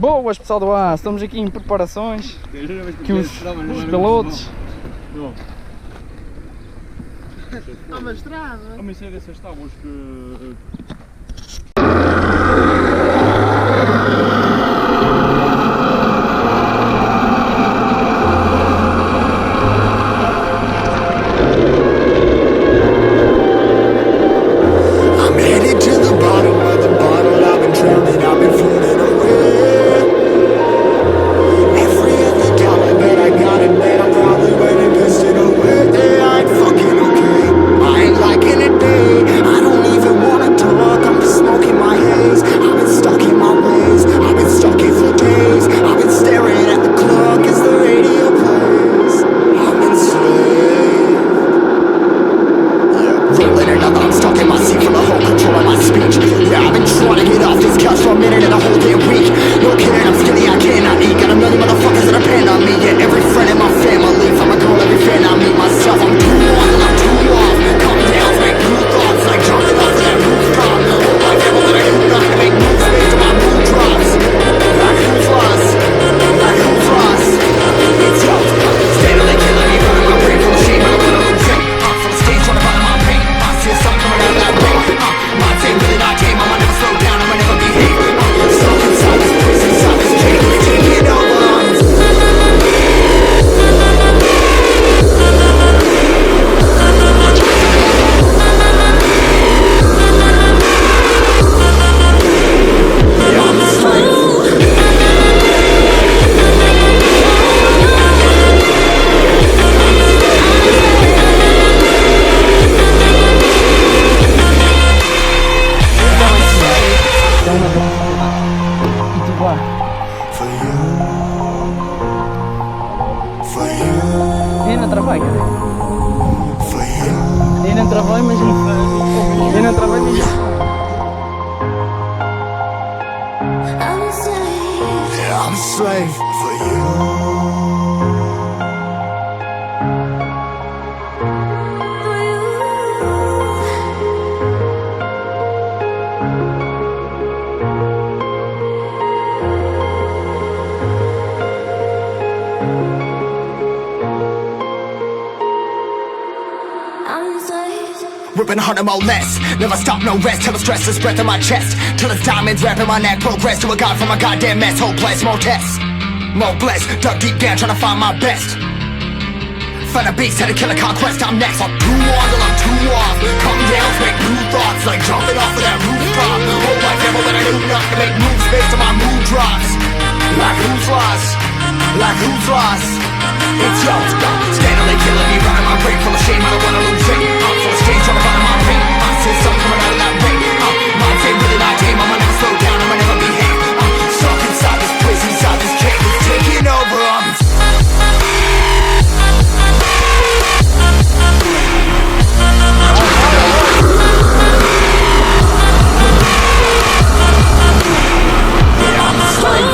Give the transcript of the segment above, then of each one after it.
Boas, pessoal do BOTAAçO, estamos aqui em preparações que os pilotos. Há uma estrada. A mim sei dessas tábuas que... Eu não travei, cadê? Eu não travei, mas não. Eu não travei, mas não. I'm a slave for you. Ripping harder, more less. Never stop, no rest. Till the stress is breath in my chest. Till it's diamonds wrapping my neck. Progress to a god from a goddamn mess. Hopeless, more tests, more blessed. Dug deep down, trying to find my best. Find a beast, had to kill a conquest. I'm next. I'm too on till I'm too off. Come down, make new thoughts. Like jumping off of that rooftop. Whole life ever when I do nothing. Make moves based on my mood drops. Like who's lost? Like who's lost? It's yours, steadily killing me, running my brain full of shame. I don't wanna lose it. I'm full of stage, trying to find my pain. I see something coming out of that rain. My game really not tame. I'ma never slow down. I'ma never behave. I'm stuck inside this prison, inside this cage. It's taking over. I'm a slave.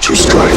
to strike.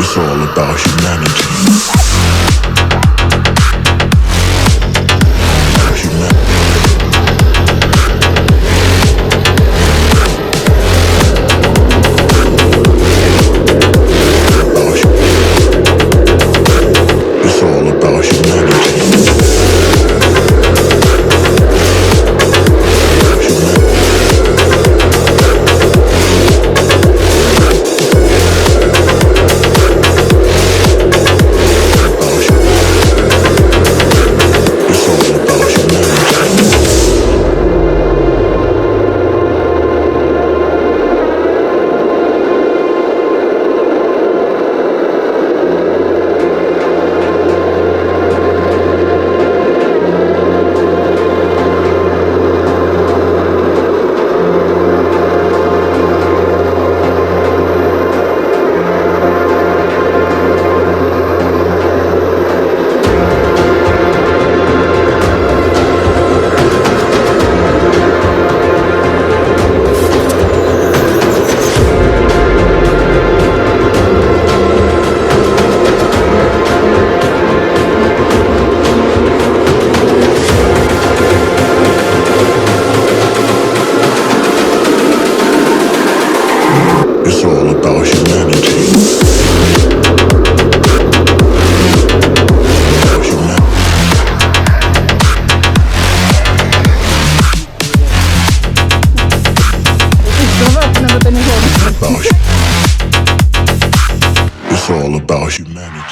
It's all about humanity. It's all about humanity. It's all about humanity.